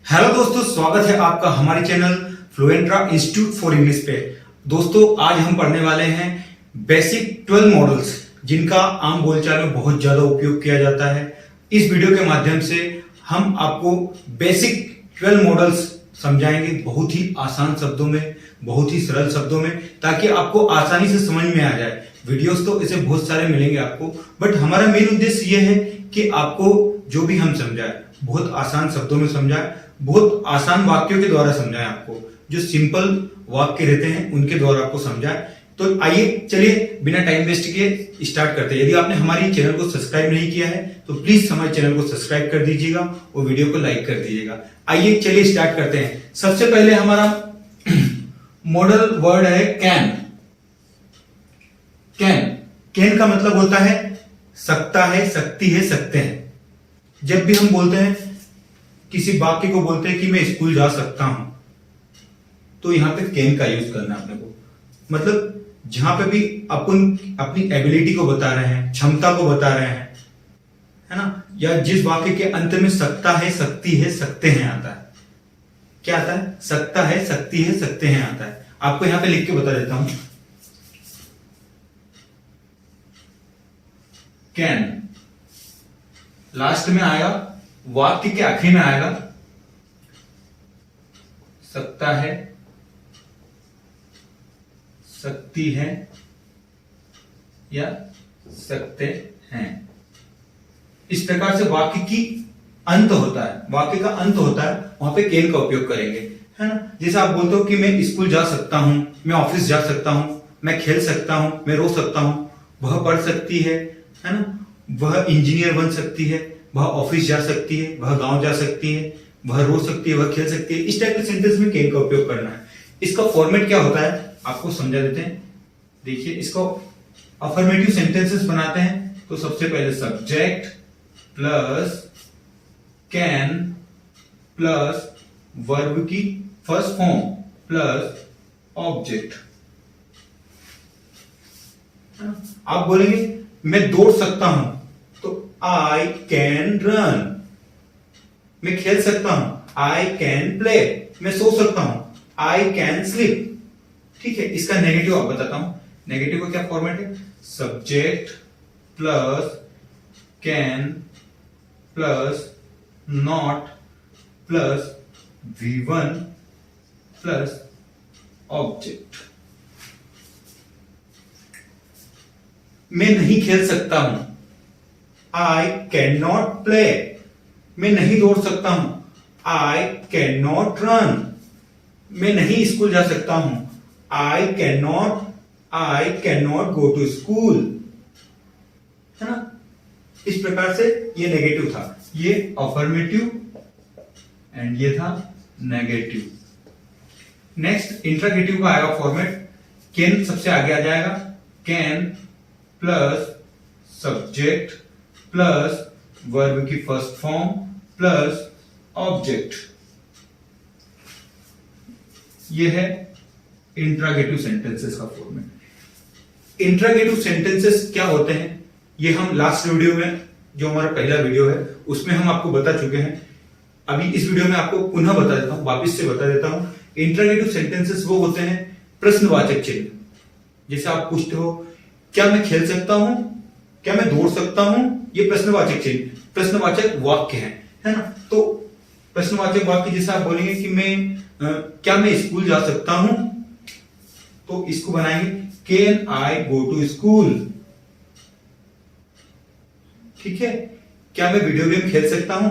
Hello दोस्तों, स्वागत है आपका हमारे चैनल फ्लुएंट्रा इंस्टीट्यूट फॉर इंग्लिश पे। दोस्तों, आज हम पढ़ने वाले हैं बेसिक 12 मॉडल्स, जिनका आम बोलचाल में बहुत ज्यादा उपयोग किया जाता है। इस वीडियो के माध्यम से हम आपको बेसिक 12 मॉडल्स समझाएंगे, बहुत ही आसान शब्दों में, बहुत ही सरल शब्दों में, ताकि आपको आसानी से समझ में आ जाए। वीडियोस तो ऐसे बहुत सारे मिलेंगे आपको, बट हमारा मेन उद्देश्य यह है कि आपको जो भी हम समझाए बहुत आसान शब्दों में समझाए, बहुत आसान वाक्यों के द्वारा समझाएं। आपको जो सिंपल वाक्य रहते हैं उनके द्वारा आपको समझाएं। तो आइए, चलिए बिना टाइम वेस्ट किए स्टार्ट करते हैं। यदि आपने हमारी चैनल को सब्सक्राइब नहीं किया है तो प्लीज हमारे चैनल को सब्सक्राइब कर दीजिएगा और वीडियो को लाइक कर दीजिएगा। आइए चलिए स्टार्ट करते हैं। सबसे पहले हमारा मॉडल वर्ड है कैन। कैन का मतलब होता है सकता है, सकती है, सकते हैं। जब भी हम बोलते हैं, किसी वाक्य को बोलते हैं कि मैं स्कूल जा सकता हूं, तो यहां पे कैन का यूज करना है अपने को। मतलब जहां पे भी अपन अपनी एबिलिटी को बता रहे हैं, क्षमता को बता रहे हैं, है ना, या जिस वाक्य के अंत में सकता है, सकती है, सकते हैं आता है। क्या आता है? सकता है, सकती है, सकते हैं आता है। आपको यहां पे लिख के बता देता हूं। कैन लास्ट में आएगा, वाक्य के आखिर में आएगा सकता है, सकती है या सकते हैं। इस प्रकार से वाक्य की अंत होता है, वाक्य का अंत होता है, वहां पे कैन का उपयोग करेंगे, है ना। जैसे आप बोलते हो कि मैं स्कूल जा सकता हूं, मैं ऑफिस जा सकता हूं, मैं खेल सकता हूं, मैं रो सकता हूं, वह पढ़ सकती है ना, वह इंजीनियर बन सकती है, वह ऑफिस जा सकती है, वह गांव जा सकती है, वह रो सकती है, वह खेल सकती है। इस टाइप के सेंटेंस में कैन का उपयोग करना है। इसका फॉर्मेट क्या होता है आपको समझा देते हैं। देखिए, इसको अफर्मेटिव सेंटेंसेस बनाते हैं तो सबसे पहले subject plus can plus verb की फर्स्ट फॉर्म प्लस ऑब्जेक्ट। आप बोलेंगे मैं दौड़ सकता हूं, तो आई कैन रन। मैं खेल सकता हूं, आई कैन प्ले। मैं सो सकता हूं, आई कैन स्लीप। ठीक है, इसका नेगेटिव आप बताता हूं। नेगेटिव का क्या फॉर्मेट है? Subject plus can plus not plus V1 plus object. मैं नहीं खेल सकता हूं, आई कैन नॉट प्ले। मैं नहीं दौड़ सकता हूं, आई कैन नॉट रन। मैं नहीं स्कूल जा सकता हूं, I can not go to school, है ना। इस प्रकार से ये नेगेटिव था, ये अफर्मेटिव एंड ये था नेगेटिव। नेक्स्ट इंट्रागेटिव का आएगा फॉर्मेट। कैन सबसे आगे आ जाएगा, can plus subject plus verb की फर्स्ट फॉर्म प्लस ऑब्जेक्ट। यह है इंट्रागेटिव सेंटेंसेस का फॉर्मेट। इंट्रागेटिव सेंटेंसेस क्या होते हैं, ये हम लास्ट वीडियो में, जो हमारा पहला वीडियो है, उसमें हम आपको बता चुके हैं। अभी इस वीडियो में आपको पुनः बता देता हूं, वापस से बता देता हूं। इंट्रागेटिव सेंटेंसेस वो होते हैं प्रश्नवाचक चिन्ह। जैसे आप पूछते हो, क्या मैं खेल सकता हूं, क्या मैं दौड़ सकता हूं, ये प्रश्नवाचक चिन्ह, प्रश्नवाचक वाक्य है ना। तो प्रश्नवाचक वाक्य जैसे आप बोलेंगे कि क्या मैं स्कूल जा सकता हूं, तो इसको बनाएंगे can I go to school. ठीक है। क्या मैं वीडियो गेम खेल सकता हूं,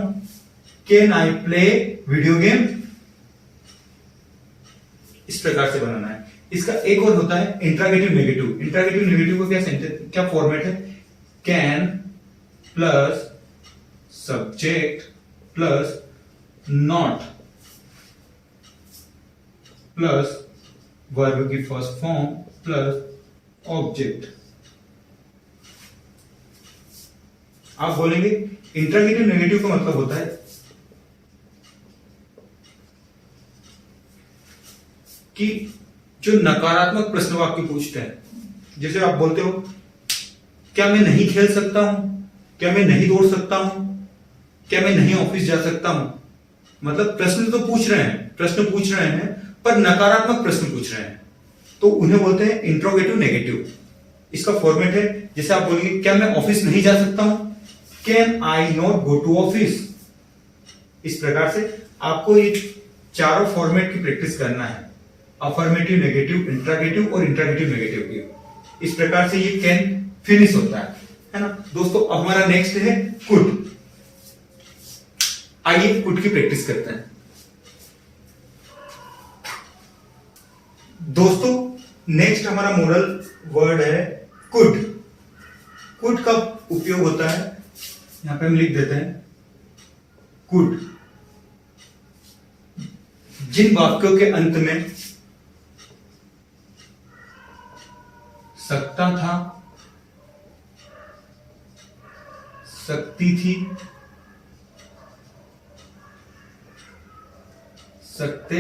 can I play video game. इस प्रकार से बनाना है। इसका एक और होता है इंट्रागेटिव नेगेटिव। इंट्रागेटिव नेगेटिव का क्या फॉर्मेट है? Can plus subject plus not plus verb की फर्स्ट फॉर्म प्लस ऑब्जेक्ट। आप बोलेंगे इंट्रागेटिव नेगेटिव का मतलब होता है कि जो नकारात्मक प्रश्न वाक्य पूछते हैं। जैसे आप बोलते हो, क्या मैं नहीं खेल सकता हूं, क्या मैं नहीं दौड़ सकता हूं, क्या मैं नहीं ऑफिस जा सकता हूं, मतलब प्रश्न तो पूछ रहे हैं, पर नकारात्मक प्रश्न पूछ रहे हैं, तो उन्हें बोलते हैं इंट्रोगेटिव नेगेटिव। इसका फॉर्मेट है, जैसे आप बोलेंगे क्या मैं ऑफिस नहीं जा सकता हूं, can I not go to office. इस प्रकार से आपको ये चारों फॉर्मेट की प्रैक्टिस करना है, अफर्मेटिव, नेगेटिव, इंट्रोगेटिव और इंट्रोगेटिव नेगेटिव की। इस प्रकार से ये कैन फिनिश होता है ना दोस्तों। अब हमारा नेक्स्ट है कुड। आइए कुड की प्रैक्टिस करते हैं दोस्तों। नेक्स्ट हमारा मॉडल वर्ड है कुड। कुड का उपयोग होता है, यहां पे हम लिख देते हैं कुड, जिन वाक्यों के अंत में सकता था, सकती थी, सकते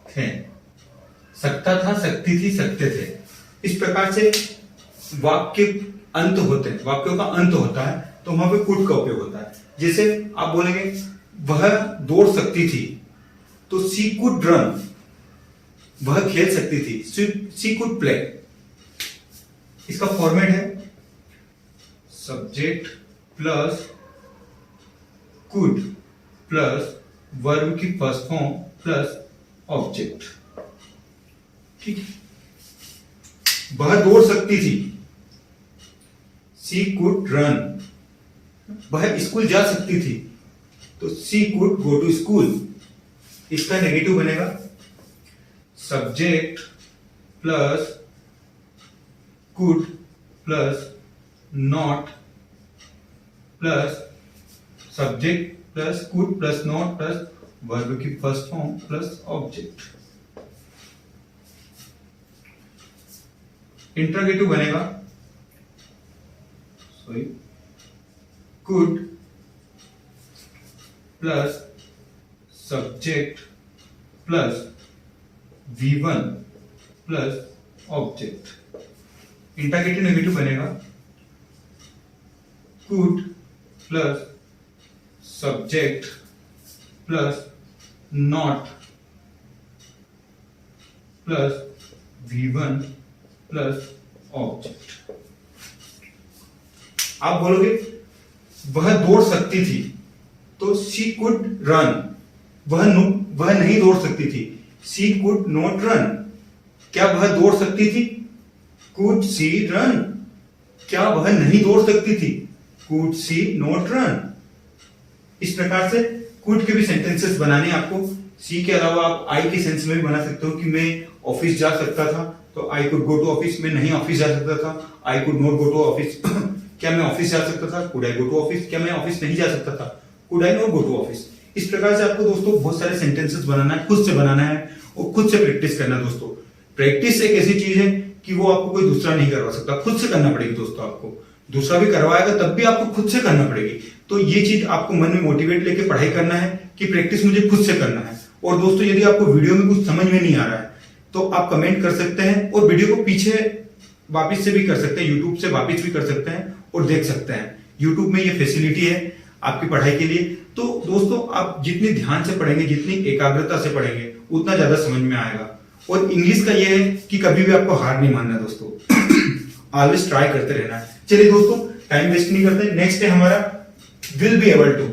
थे, सकता था, सकती थी, सकते थे। इस प्रकार से वाक्य अंत होते हैं, वाक्यों का अंत होता है, तो वहां पे कुड का उपयोग होता है। जैसे आप बोलेंगे वह दौड़ सकती थी, तो सी कुड रन, वह खेल सकती थी, सी कुड प्ले। इसका फॉर्मेट है subject plus could plus verb की फर्स्ट फॉर्म प्लस ऑब्जेक्ट। ठीक है, वह दौड़ सकती थी, सी कुड रन। वह स्कूल जा सकती थी, तो she could go to school. इसका नेगेटिव बनेगा subject plus could plus not plus subject plus could plus not plus verb की first form plus object. Interrogative बनेगा could plus subject plus V1 plus object. Interrogative negative बनेगा could plus subject plus not plus V1 plus object. आप बोलोगे वह दौड़ सकती थी, तो सी कुड रन। वह नहीं दौड़ सकती थी, सी कुड नॉट रन। क्या वह दौड़ सकती थी, कुड सी रन। क्या वह नहीं दौड़ सकती थी, कुड सी नॉट रन। इस प्रकार से कुड के भी सेंटेंसेस बनाने आपको। सी के अलावा आप आई के सेंस में भी बना सकते हो कि मैं ऑफिस जा सकता था, तो I could go to office. मैं नहीं ऑफिस जा सकता था, I could not go to office. क्या मैं ऑफिस जा सकता था, could I go to office. क्या मैं ऑफिस नहीं जा सकता था, could I not go to office. इस प्रकार से आपको दोस्तों बहुत सारे सेंटेंसेस बनाना है, खुद से बनाना है और खुद से प्रैक्टिस करना है दोस्तों। प्रैक्टिस एक ऐसी चीज है कि वो आपको कोई दूसरा नहीं करवा सकता, खुद से करना पड़ेगी दोस्तों। आपको दूसरा भी करवाएगा तब भी आपको खुद से करना पड़ेगी। तो ये चीज आपको मन में मोटिवेट लेके पढ़ाई करना है कि प्रैक्टिस मुझे खुद से करना है। और दोस्तों यदि आपको वीडियो में कुछ समझ में नहीं आ रहा है तो आप कमेंट कर सकते हैं और वीडियो को पीछे वापस से भी कर सकते हैं, यूट्यूब से वापस भी कर सकते हैं और देख सकते हैं। यूट्यूब में ये फैसिलिटी है आपकी पढ़ाई के लिए। तो दोस्तों आप जितनी ध्यान से पढ़ेंगे, जितनी एकाग्रता से पढ़ेंगे, उतना ज्यादा समझ में आएगा। और इंग्लिश का ये है कि कभी भी आपको हार नहीं मानना दोस्तों, ऑलवेज ट्राई करते रहना है। चलिए दोस्तों टाइम वेस्ट नहीं करते, नेक्स्ट है हमारा will be able to.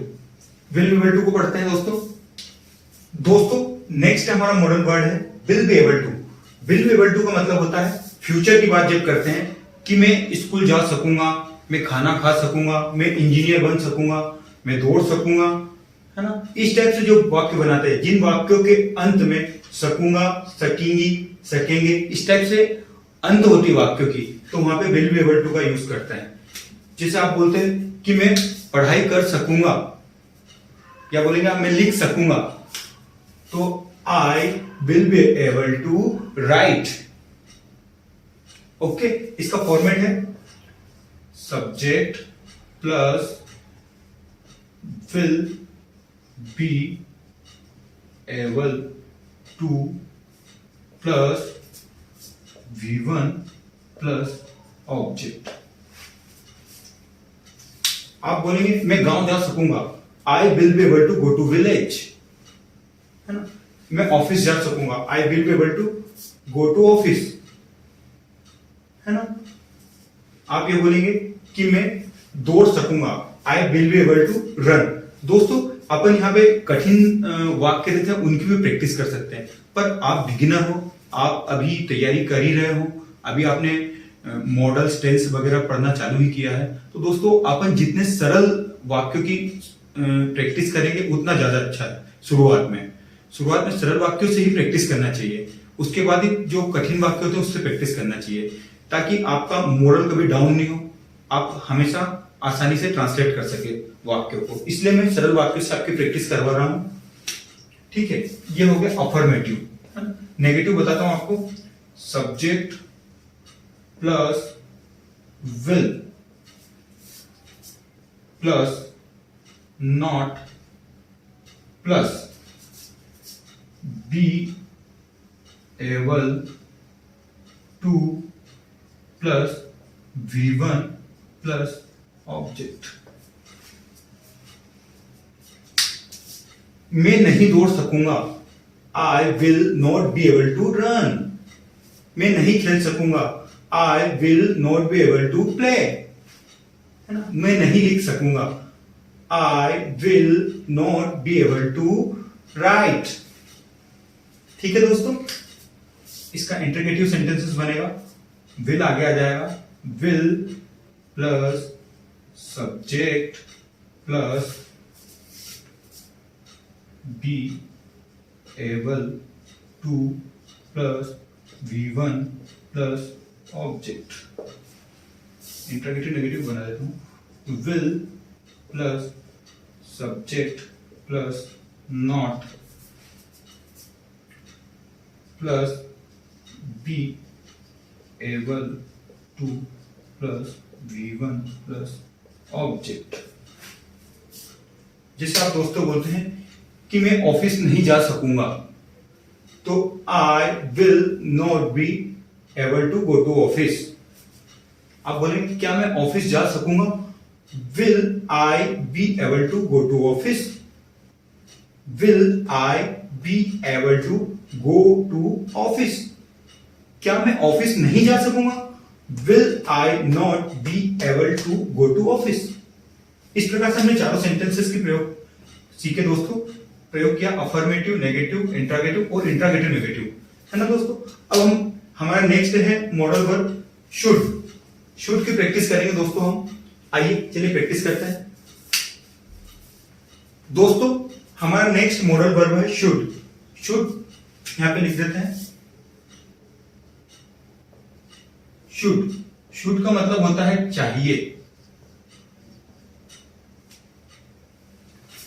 Will be able to को पढ़ते हैं दोस्तों नेक्स्ट हमारा मॉडल वर्ड है will be able to. Will be able to का मतलब होता है फ्यूचर की बात जब करते हैं कि मैं स्कूल जा सकूंगा, मैं खाना खा सकूंगा, मैं इंजीनियर बन सकूंगा, मैं दौड़ सकूंगा, है ना। इस टाइप से जो वाक्य बनाते हैं, जिन वाक्यों के अंत में सकूंगा, सकेंगी, सकेंगे, इस टाइप से अंत होती वाक्यों की, तो वहां पे विल बी एबल टू का यूज करते हैं। जैसे आप बोलते हैं कि मैं पढ़ाई कर सकूंगा, या बोलेंगे मैं लिख सकूंगा, तो I will be able to write. Okay, इसका फॉर्मेट है subject plus will be able to plus V1 plus object. आप बोलेंगे मैं गांव जा सकूंगा, I will be able to go to village, है ना। मैं ऑफिस जा सकूंगा, I will be able to go to office, है ना। आप ये बोलेंगे कि मैं दौड़ सकूंगा, I will be able to run. दोस्तों अपन यहाँ पे कठिन वाक्य रहते हैं उनकी भी प्रैक्टिस कर सकते हैं, पर आप बिगिनर हो, आप अभी तैयारी कर ही रहे हो, अभी आपने मॉडल्स टेंस वगैरह पढ़ना चालू ही किया है, तो दोस्तों अपन जितने सरल वाक्यों की प्रैक्टिस करेंगे उतना ज्यादा अच्छा है। शुरुआत में सरल वाक्यों से ही प्रैक्टिस करना चाहिए, उसके बाद ही जो कठिन वाक्य होते हैं उससे प्रैक्टिस करना चाहिए, ताकि आपका मोरल कभी डाउन नहीं हो, आप हमेशा आसानी से ट्रांसलेट कर सके वाक्यों को। इसलिए मैं सरल वाक्य से आपकी प्रैक्टिस करवा रहा हूं, ठीक है। ये हो गया अफर्मेटिव। नेगेटिव बताता हूं आपको, subject plus will plus not plus be able to plus V1 plus object. मैं नहीं दौड़ सकूंगा, I will not be able to run. मैं नहीं खेल सकूंगा, I will not be able to play, है ना। मैं नहीं लिख सकूंगा, I will not be able to write. ठीक है दोस्तों, इसका इंटरगेटिव सेंटेंसेस बनेगा, विल आगे आ जाएगा, will plus subject plus be able to plus V1 plus object. Interrogative negative बना देता हूं, will plus subject plus not plus be able to plus V1 plus object. जैसे आप दोस्तों बोलते हैं कि मैं ऑफिस नहीं जा सकूंगा, तो I will not be able to go to office. आप बोलेंगे क्या मैं ऑफिस जा सकूंगा, will I be able to go to office, will I be able to go to office. क्या मैं ऑफिस नहीं जा सकूंगा, will I not be able to go to office. इस प्रकार से हमने चारों सेंटेंसेस की प्रयोग सीखे दोस्तों, प्रयोग किया अफर्मेटिव, नेगेटिव, इंट्रागेटिव और इंट्रागेटिव नेगेटिव, है ना दोस्तों। अब हमारा नेक्स्ट है मॉडल वर्ब शुड। शुड की प्रैक्टिस करेंगे दोस्तों हम। आइए चलिए प्रैक्टिस करते हैं दोस्तों। हमारा नेक्स्ट मॉडल वर्ब है शुड। शुड यहां पे लिख देते हैं, शुड। शुड का मतलब होता है चाहिए।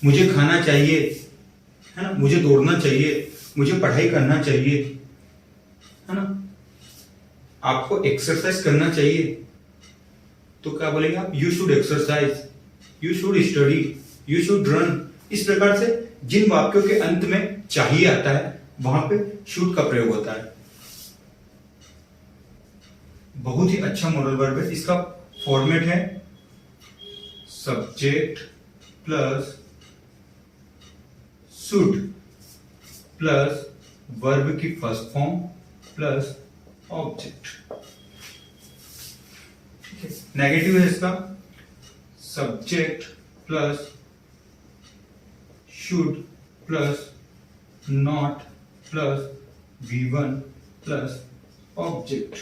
मुझे खाना चाहिए, है ना, मुझे दौड़ना चाहिए, मुझे पढ़ाई करना चाहिए, है ना, आपको एक्सरसाइज करना चाहिए, तो क्या बोलेंगे आप, you should exercise, you should study, you should run. इस प्रकार से जिन वाक्यों के अंत में चाहिए आता है वहां पे शुड का प्रयोग होता है। बहुत ही अच्छा मॉडल वर्ब है। इसका फॉर्मेट है subject plus should plus verb की फर्स्ट फॉर्म प्लस ऑब्जेक्ट। ठीक है। नेगेटिव है इसका, subject plus should plus not plus V1 plus object.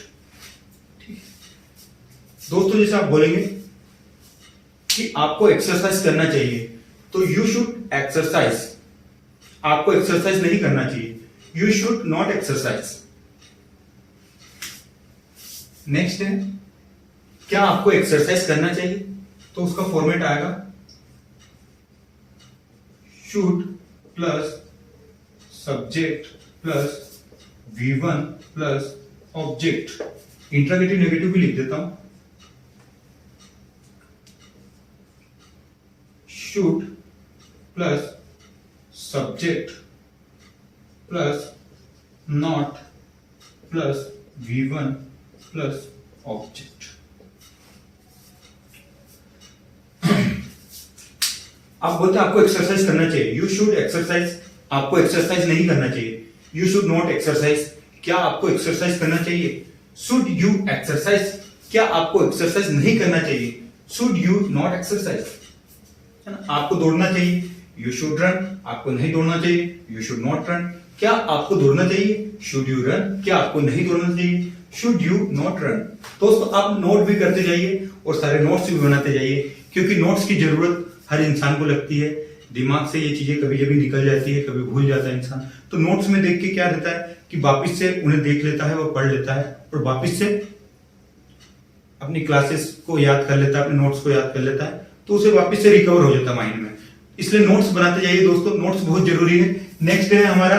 दोस्तों जैसे आप बोलेंगे कि आपको एक्सरसाइज करना चाहिए, तो यू शुड एक्सरसाइज। आपको एक्सरसाइज नहीं करना चाहिए, you should not exercise. Next है, क्या आपको एक्सरसाइज करना चाहिए, तो उसका फॉर्मेट आएगा should plus subject plus V1 plus object. Interrogative negative भी लिख देता हूं, should plus subject plus not plus V1 plus object. आप बोलते हैं आपको एक्सरसाइज करना चाहिए, यू शुड एक्सरसाइज, आपको एक्सरसाइज नहीं करना चाहिए, यू शुड नॉट एक्सरसाइज, क्या आपको एक्सरसाइज करना चाहिए, शुड यू एक्सरसाइज, क्या आपको एक्सरसाइज नहीं करना चाहिए, शुड यू नॉट एक्सरसाइज, है ना। आपको दौड़ना चाहिए, यू शुड रन, आपको नहीं दौड़ना चाहिए, यू शुड नॉट रन, क्या आपको दौड़ना चाहिए, शुड यू रन, क्या आपको नहीं दौड़ना चाहिए, शुड यू नॉट रन। दोस्तों आप नोट भी करते जाइए और सारे नोट्स भी बनाते जाइए, क्योंकि नोट्स की जरूरत हर इंसान को लगती है। दिमाग से ये चीजें कभी कभी निकल जाती है, कभी भूल जाता है इंसान, तो नोट्स में देख के क्या रहता है कि वापिस से उन्हें देख लेता है, वो पढ़ लेता है और वापिस से अपनी क्लासेस को याद कर लेता है, अपने नोट्स को याद कर लेता है, तो उसे वापस से रिकवर हो जाता है माइंड में। इसलिए नोट्स बनाते जाइए दोस्तों, नोट्स बहुत जरूरी है। नेक्स्ट है हमारा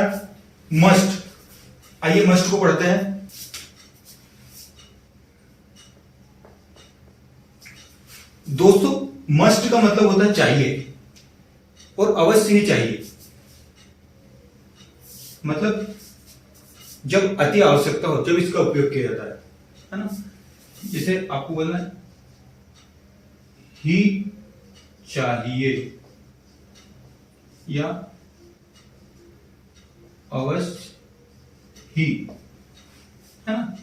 मस्ट। आइए मस्ट को पढ़ते हैं। दोस्तों मस्ट का मतलब होता है चाहिए और अवश्य ही चाहिए, मतलब जब अति आवश्यकता हो जब इसका उपयोग किया जाता है ना। जैसे आपको बोलना है ही चाहिए या अवश्य ही, है ना।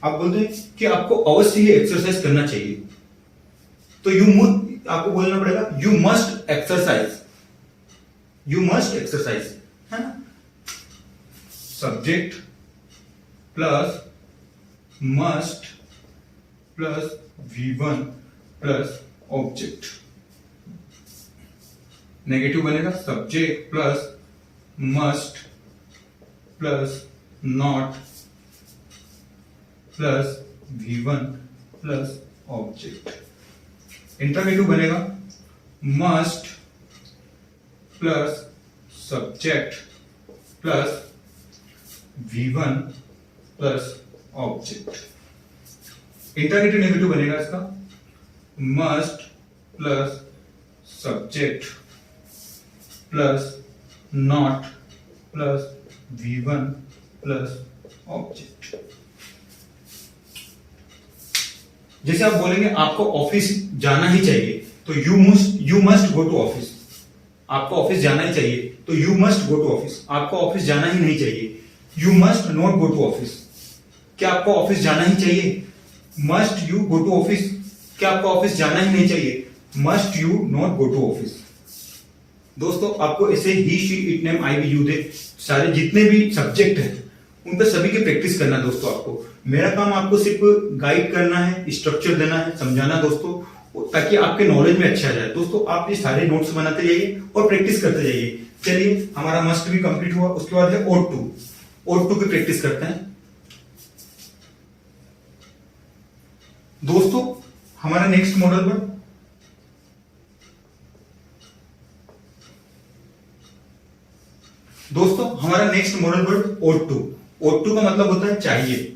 आप बोलते हैं कि आपको अवश्य ही एक्सरसाइज करना चाहिए, तो आपको बोलना पड़ेगा you must exercise, you must exercise, है ना। Subject plus must plus V1 plus object, negative बनेगा subject plus must plus not plus V1 plus object. Interrogative बनेगा must plus subject plus V1 plus object. Interrogative negative बनेगा इसका must plus subject plus not plus V1 plus object. जैसे आप बोलेंगे आपको office जाना ही चाहिए, तो you must go to office, आपको ऑफिस जाना ही चाहिए, तो you must go to office, आपको ऑफिस जाना ही नहीं चाहिए, you must not go to office, क्या आपको ऑफिस जाना ही चाहिए, must you go to office, क्या आपको ऑफिस जाना ही नहीं चाहिए, must you not go to office. दोस्तों आपको ऐसे ही she it name I we you they सारे जितने भी सब्जेक्ट हैं उन पर सभी की प्रैक्टिस करना। दोस्तों आपको मेरा काम आपको सिर्फ गाइड करना है, स्ट्रक्चर देना है, समझाना दोस्तों, ताकि आपके नॉलेज में अच्छा जाए। दोस्तों आप ये सारे नोट्स बनाते जाइए और प्रैक्टिस करते जाइए। चलिए हमारा मस्ट भी कंप्लीट हुआ, उसके बाद है ओड टू। ओड टू की प्रैक्टिस करते हैं। दोस्तों हमारा नेक्स्ट मॉडल पर हमारा next modal word ought to. Ought to का मतलब होता है चाहिए।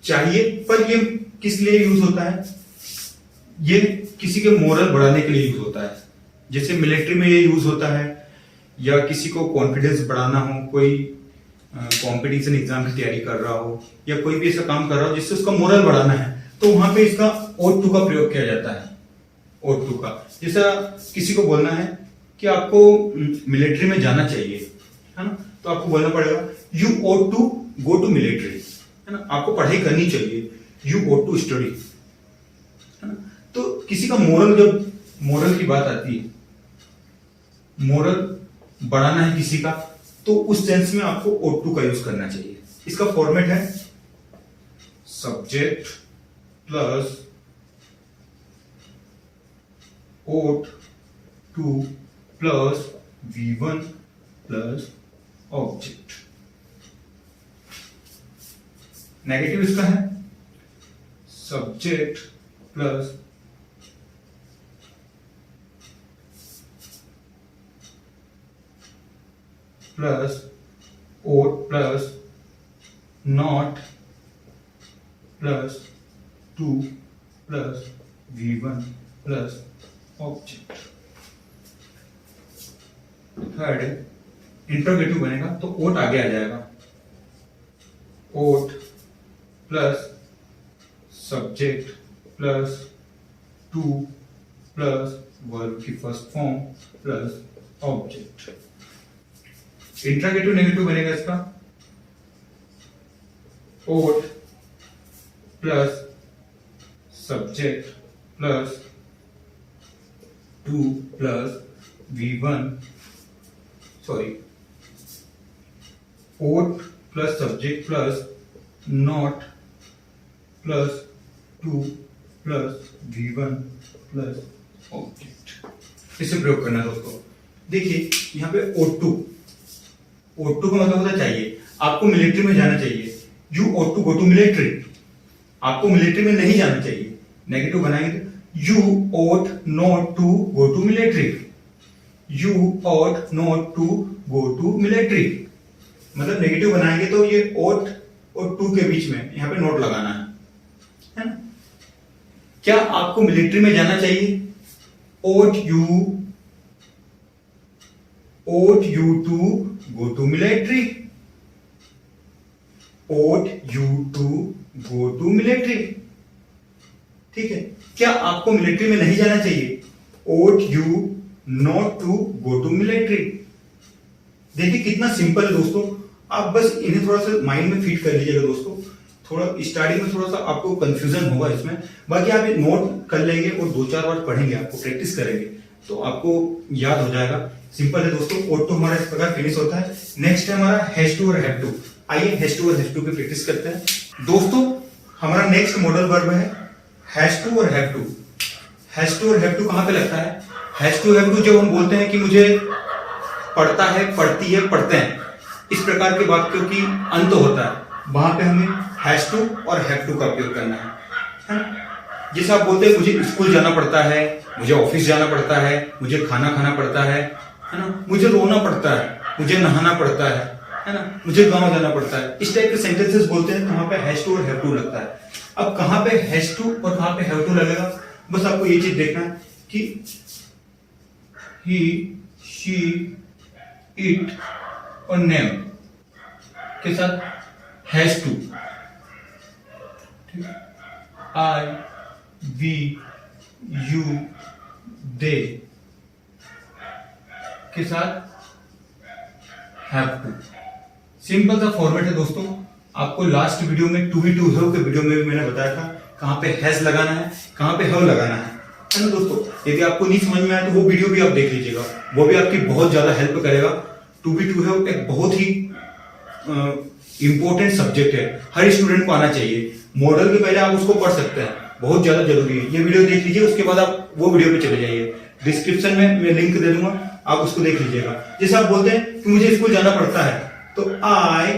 चाहिए पर ये किस लिए यूज होता है, ये किसी के मोरल बढ़ाने के लिए यूज होता है। जैसे मिलिट्री में ये यूज होता है, या किसी को कॉन्फिडेंस बढ़ाना हो, कोई कंपटीशन एग्जाम की तैयारी कर रहा हो, या कोई भी ऐसा काम कर रहा हो जिससे उसका मोरल बढ़ाना है, तो वहां पे इसका ओड टू का प्रयोग किया जाता है। ओड टू का जैसा किसी को बोलना है कि आपको मिलिट्री में जाना चाहिए, है ना, तो आपको बोलना पड़ेगा you ought to go to military, है ना, आपको पढ़ाई करनी चाहिए, यू ओड टू स्टडी, है ना। तो किसी का मोरल, जब मोरल की बात आती है, मोरल बढ़ाना है किसी का, तो उस सेंस में आपको ओड टू का यूज करना चाहिए। इसका फॉर्मेट है subject plus ought to plus V1 plus object. Negative इसका है subject plus ought plus not plus 2 plus V1 plus object. Third interrogative बनेगा तो ओट आगे आ जाएगा, ought plus subject plus to plus verb की first form plus object. Interrogative negative बनेगा इसका ought plus subject plus to plus V1 sorry ought plus subject plus not plus to plus V1 plus object. इसे प्रयोग करना है दोस्तों। देखिए यहाँ पे ought to का मतलब होता चाहिए, आपको मिलिट्री में जाना चाहिए। You ought to go to military, आपको मिलिट्री में नहीं जाना चाहिए। नेगेटिव बनाएंगे तो You ought not to go to military, You ought not to go to military। मतलब नेगेटिव बनाएंगे तो ये ought और to के बीच में यहाँ पे नोट लगाना है ना। क्या आपको मिलिट्री में जाना चाहिए? ought you to go to military, ought you to go to military। ठीक है। क्या आपको मिलिट्री में नहीं जाना चाहिए? ought you not to go to military। देखिए कितना सिंपल है दोस्तों, आप बस इन्हें थोड़ा सा माइंड में फिट कर लीजिएगा दोस्तों। थोड़ा स्टार्टिंग में थोड़ा सा आपको कंफ्यूजन होगा इसमें, बाकी आप नोट कर लेंगे और 2-4 बार पढ़ेंगे, आपको प्रैक्टिस करेंगे तो आपको याद हो जाएगा। सिंपल है दोस्तों। ought to हमारा इस प्रकार फिनिश होता है। नेक्स्ट है हमारा हैज टू और हैव टू। आइए हैज टू और हैव टू की प्रैक्टिस करते हैं दोस्तों। हमारा नेक्स्ट मॉडल वर्ब है हैज टू और हैव टू। हैज टू और हैव टू कहां पे लगता है? हैज टू हैव टू जब हम बोलते हैं कि मुझे पढ़ता है, पढ़ती है, पढ़ते हैं, इस प्रकार के वाक्यों की अंत होता है, वहां पे हमें हैज टू और हैव टू का उपयोग करना है। जैसे आप बोलते हैं मुझे स्कूल जाना पड़ता है, मुझे ऑफिस जाना पड़ता है, मुझे खाना खाना पड़ता है ना, मुझे रोना पड़ता है, मुझे नहाना पड़ता है ना, मुझे गांव जाना पड़ता है। इस टाइप के सेंटेंसेस बोलते हैं, वहां पे हैज टू और हैव टू लगता है। अब कहां पे हैज टू और कहां पे हैव टू लगेगा, बस आपको ये चीज देखना है कि ही, शी, इट और नेम के साथ has to, I, we, you, they के साथ हैव टू। सिंपल सा फॉर्मेट है दोस्तों। आपको लास्ट वीडियो में टू बी टू हैव के वीडियो में भी मैंने बताया था कहां पे हैज लगाना है, कहां पे हैव लगाना है ना दोस्तों। यदि आपको नहीं समझ में आया तो वो वीडियो भी आप देख लीजिएगा, वो भी आपकी बहुत ज्यादा हेल्प करेगा। टू बी टू हैव एक बहुत ही इंपॉर्टेंट सब्जेक्ट है, हर स्टूडेंट को आना चाहिए। मॉडल के पहले आप उसको पढ़ सकते हैं, बहुत ज्यादा जरूरी है। ये वीडियो देख लीजिए, उसके बाद आप वो वीडियो पे चले जाइए। डिस्क्रिप्शन में मैं लिंक दे दूंगा, आप उसको देख लीजिएगा। जैसे आप बोलते हैं कि मुझे स्कूल जाना पड़ता है, तो I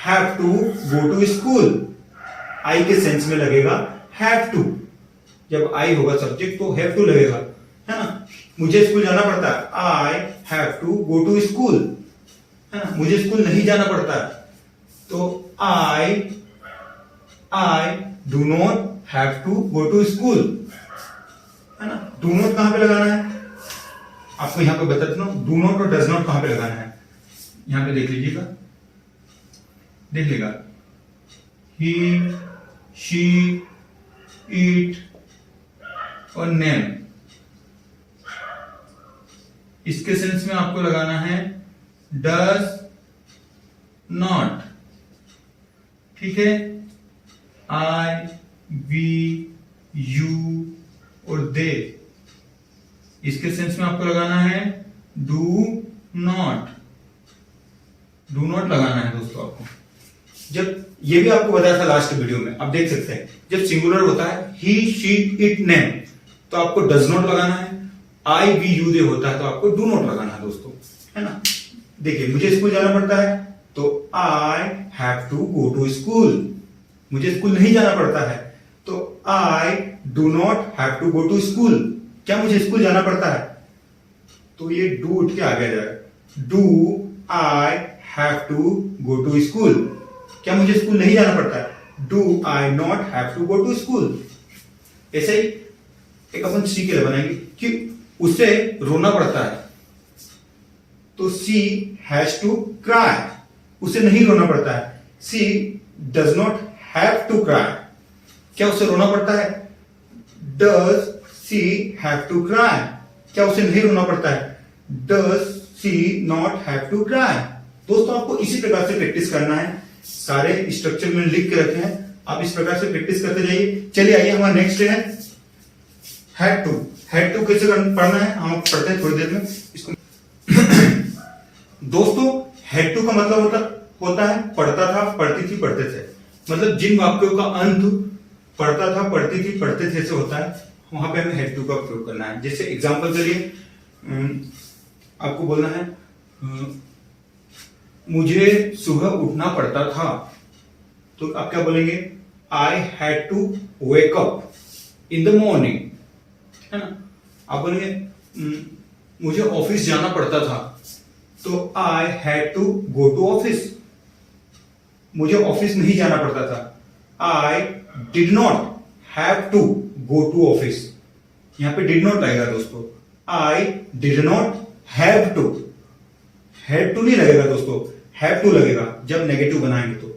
have to go to school. I के सेंस में लगेगा हैव टू। जब आई होगा सब्जेक्ट तो हैव टू लगेगा, है ना। मुझे स्कूल जाना पड़ता है, I have to go to school, है ना। मुझे स्कूल नहीं जाना पड़ता है, तो I do not have to go to school, है ना। डू नॉट कहां पे लगाना है आपको यहां पे बता देता हूं। डू नॉट और डज नॉट कहां पे लगाना है, यहां पे देख लीजिएगा, देख लेगा। ही, शी, इट और नेम, इसके सेंस में आपको लगाना है डज नॉट। ठीक है। आई, वी, यू और दे, इसके सेंस में आपको लगाना है डू नॉट। डू नॉट लगाना है दोस्तों आपको। जब ये भी आपको बताया था लास्ट वीडियो में, आप देख सकते हैं जब सिंगुलर होता है ही, शी, इट, नेम, तो आपको डज नॉट लगाना है। आई, वी, यू, दे होता है तो आपको डू नॉट लगाना है दोस्तों, है ना। देखिए मुझे स्कूल जाना पड़ता है तो I have to go to school. मुझे स्कूल नहीं जाना पड़ता है तो I do not have to go to school. क्या मुझे स्कूल जाना पड़ता है, तो ये डू उठ के आगे जाएगा। Do I have to go to school. क्या मुझे स्कूल नहीं जाना पड़ता है, do I not have to go to school. ऐसे ही एक अपन सी के लिए बनाएंगे कि उसे रोना पड़ता है, तो सी हैज टू क्राई। उसे नहीं रोना पड़ता है, she does not have to cry, क्या उसे रोना पड़ता है? Does she have to cry, क्या उसे नहीं रोना पड़ता है? Does she not have to cry. दोस्तों आपको इसी प्रकार से प्रैक्टिस करना है, सारे स्ट्रक्चर में लिख के रखे हैं, आप इस प्रकार से प्रैक्टिस करते जाइए। चलिए आइए हमारा नेक्स्ट है हैड टू। हैड टू कैसे पढ़ना है हम पढ़ते हैं थोड़ी देर में इसको। दोस्तों हैड टू का मतलब होता है पढ़ता था, पढ़ती थी, पढ़ते थे। मतलब जिन वाक्यों का अंत पढ़ता था, पढ़ती थी, पढ़ते थे से होता है, वहां पे हमें हैड टू का उपयोग करना है। जैसे एग्जांपल के लिए आपको बोलना है मुझे सुबह उठना पड़ता था, तो आप क्या बोलेंगे? I had to wake up in the morning, है ना। आप बोलेंगे मुझे ऑफिस जाना पड़ता था, तो I had to go to office. मुझे ऑफिस नहीं जाना पड़ता था, I did not have to go to office. यहां पे डिड नॉट लगेगा दोस्तों, I did not have to. Have to नहीं लगेगा दोस्तों, हैव टू लगेगा जब नेगेटिव बनाएंगे तो।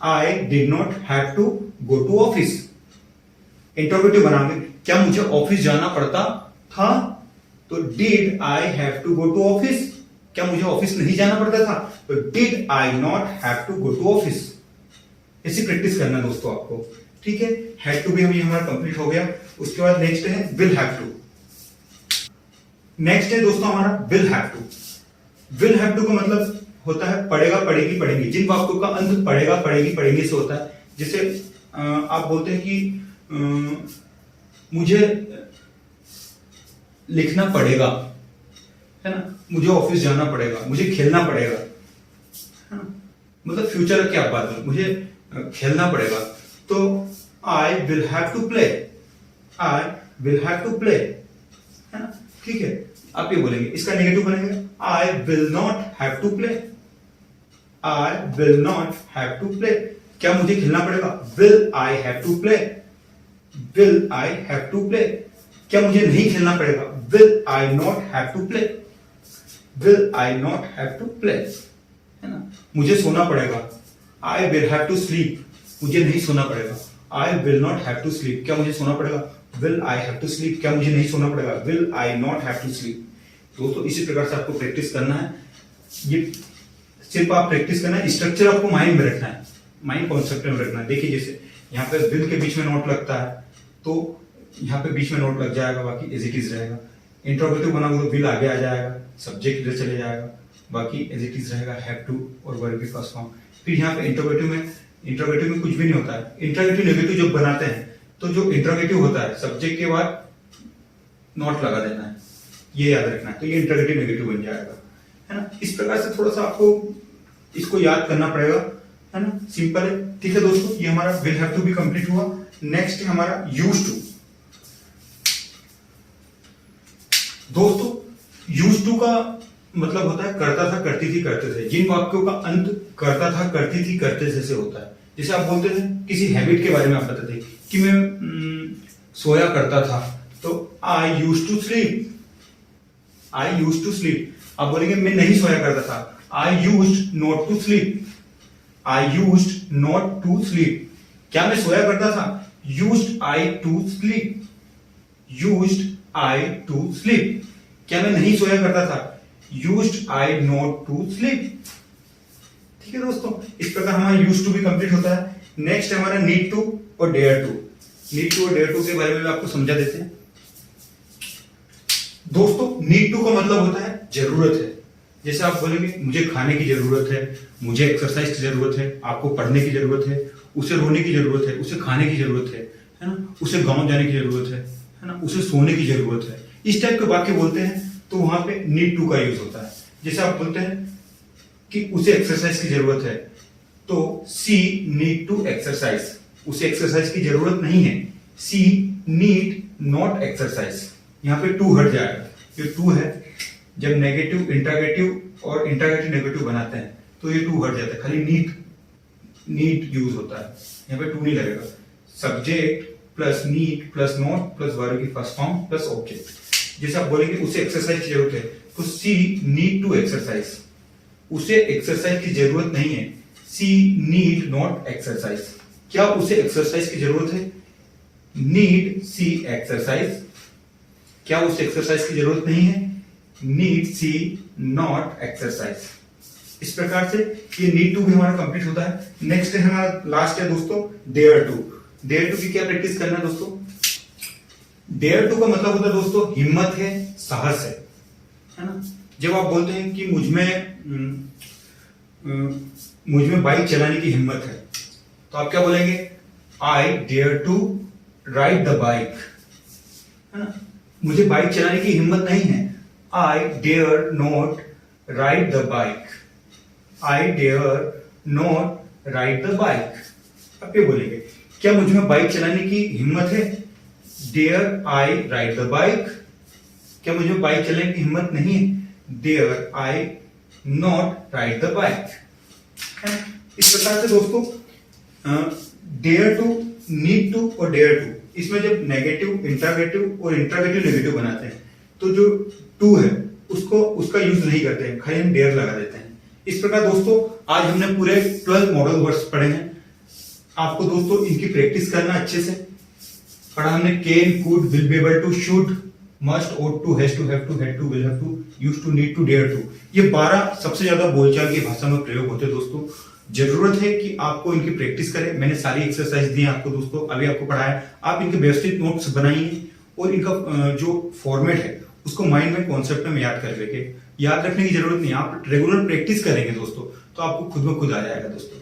I did not have to go to office. Interrogative बनाएंगे, क्या मुझे ऑफिस जाना पड़ता था? तो did I have to go to office, क्या मुझे ऑफिस नहीं जाना पड़ता था? तो did I not have to go to office. ऐसी प्रैक्टिस करना दोस्तों आपको, ठीक है। हैड टू भी हमारा कंप्लीट हो गया। उसके बाद नेक्स्ट है विल हैव टू। नेक्स्ट है दोस्तों हमारा will have to. Will have to का मतलब होता है पढ़ेगा, पढ़ेगी, पढ़ेंगे। जिन वाक्यों का अंत पढ़ेगा, पढ़ेगी, पढ़ेंगे से होता है। जैसे आप बोलते हैं कि मुझे लिखना पड़ेगा, है ना, मुझे ऑफिस जाना पड़ेगा, मुझे खेलना पड़ेगा, है ना। मतलब फ्यूचर की आप बात करें, मुझे खेलना पड़ेगा, तो I will have to play, I will have to play, है ना। ठीक है, आप ये बोलेंगे। इसका नेगेटिव बनेगा I will not have to play, I will not have to play. क्या मुझे खेलना पड़ेगा? Will I have to play, will I have to play. क्या मुझे नहीं खेलना पड़ेगा? Will I not have to play, will I not have to play, है ना। मुझे सोना पड़ेगा, I will have to sleep, मुझे नहीं सोना पड़ेगा, I will not have to sleep. क्या मुझे सोना पड़ेगा? Will I have to sleep. क्या मुझे नहीं सोना पड़ेगा? Will I not have to sleep. दोस्तों इसी प्रकार से आपको प्रैक्टिस करना है। ये सिर्फ आप प्रैक्टिस करना है, स्ट्रक्चर आपको माइंड में रखना है, माइंड कॉन्सेप्ट में रखना है। देखिए जैसे यहाँ पे विल के बीच में नोट लगता है, तो यहाँ पे बीच में नोट लग जाएगा, बाकी एज इट इज रहेगा। इंट्रोगेटिव बनाओगे तो विल आगे आ जाएगा, सब्जेक्ट इधर चले जाएगा, बाकी एज इट इज रहेगा हैव टू और वर्ब के फर्स्ट फॉर्म। फिर यहाँ पे इंट्रोगेटिव में कुछ भी नहीं होता है। इंट्रोगेटिव नेगेटिव जब बनाते हैं तो जो इंट्रोगेटिव होता है सब्जेक्ट के बाद नोट लगा देना है, ये याद रखना है। तो ये इंट्रोगेटिव नेगेटिव बन जाएगा, है ना। इस प्रकार से थोड़ा सा आपको इसको याद करना पड़ेगा, है ना। सिंपल है, ठीक है दोस्तों। ये हमारा विल हैव टू भी कंप्लीट हुआ। नेक्स्ट है हमारा यूज टू। दोस्तों यूज टू का मतलब होता है करता था, करती थी, करते थे। जिन वाक्यों का अंत करता था, करती थी, करते थे से होता है। जैसे आप बोलते थे किसी हैबिट के बारे में, आप बताते थे कि मैं सोया करता था, तो I use to sleep, I use to sleep. आप बोलेंगे मैं नहीं सोया करता था, I used not to sleep, I used not to sleep. क्या मैं सोया करता था? Used I to sleep, used I to sleep. क्या मैं नहीं सोया करता था? Used I not to sleep. ठीक है दोस्तों, इस प्रकार हमारा यूज टू भी कंप्लीट होता है। नेक्स्ट है हमारा नीड टू और डेयर टू। नीड टू और डेयर टू के बारे में आपको समझा देते हैं। दोस्तों नीड टू का मतलब होता है जरूरत है। जैसे आप बोलेंगे मुझे खाने की जरूरत है, मुझे एक्सरसाइज की जरूरत है, आपको पढ़ने की जरूरत है, उसे रोने की जरूरत है, उसे खाने की जरूरत है ना, उसे गांव जाने की जरूरत है ना, उसे सोने की जरूरत है। इस टाइप के वाक्य बोलते हैं तो वहां पे नीड टू का यूज होता है। जैसे आप बोलते हैं कि उसे एक्सरसाइज की जरूरत है, तो सी नीड टू एक्सरसाइज, उसे एक्सरसाइज की जरूरत नहीं है। सी नीड नॉट एक्सरसाइज, यहाँ पे टू हट जाएगा। ये टू है, जब नेगेटिव इंट्रोगेटिव और इंट्रोगेटिव नेगेटिव बनाते हैं तो ये टू हट जाता है, खाली नीड यूज होता है, यहाँ पे टू नहीं लगेगा। Subject plus need plus not plus verb की फर्स्ट फॉर्म प्लस ऑब्जेक्ट। जैसे आप बोलेंगे उसे एक्सरसाइज की जरूरत है, तो सी नीड टू एक्सरसाइज, उसे एक्सरसाइज की जरूरत नहीं है। She need not exercise. क्या उसे एक्सरसाइज की जरूरत है? Need she exercise. क्या उसे एक्सरसाइज की जरूरत नहीं है? Need she not exercise. इस प्रकार से ये नीड टू भी हमारा कंप्लीट होता है। नेक्स्ट है हमारा लास्ट है दोस्तों डेयर टू। डेयर टू की क्या प्रैक्टिस करना है दोस्तों? डेयर टू का मतलब होता है दोस्तों हिम्मत है, साहस है ना। जब आप बोलते हैं कि मुझ में बाइक चलाने की हिम्मत है, तो आप क्या बोलेंगे? I dare to ride the bike, है ना। मुझे बाइक चलाने की हिम्मत नहीं है, I dare not ride the bike. I dare not ride the bike. अब ये बोलेंगे क्या मुझ में बाइक चलाने की हिम्मत है? Dare I ride the bike. क्या मुझे बाइक चलाने की हिम्मत नहीं है? Dare I not ride the bike. इस प्रकार से दोस्तों डेयर टू, नीड टू और डेयर टू, इसमें जब नेगेटिव, इंट्रागेटिव और इंट्रागेटिव नेगेटिव बनाते हैं तो जो टू है उसका यूज नहीं करते हैं, खाली हम डेयर लगा देते हैं। इस प्रकार दोस्तों आज हमने पूरे 12 मॉडल वर्ड्स पढ़े हैं। आपको दोस्तों इनकी प्रैक्टिस करना अच्छे से। पढ़ा हमने can, could, will be able to, should, must, ought to, has to, have to, had to, will have to, used to, need to, dare to। ये 12 सबसे ज्यादा बोलचाल की भाषा में प्रयोग होते हैं दोस्तों। जरूरत है कि आपको इनकी प्रैक्टिस करें। मैंने सारी एक्सरसाइज दी आपको दोस्तों, अभी आपको पढ़ाया। आप इनके व्यवस्थित नोट्स बनाइए और इनका जो फॉर्मेट है उसको माइंड में, कॉन्सेप्ट में याद कर लेके, याद रखने की जरूरत नहीं, आप रेगुलर प्रैक्टिस करेंगे दोस्तों तो आपको खुद ब खुद आ जाएगा दोस्तों।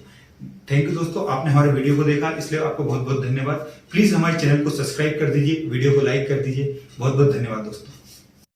थैंक यू दोस्तों, आपने हमारे वीडियो को देखा, इसलिए आपको बहुत बहुत धन्यवाद। प्लीज हमारे चैनल को सब्सक्राइब कर दीजिए, वीडियो को लाइक कर दीजिए। बहुत बहुत धन्यवाद दोस्तों।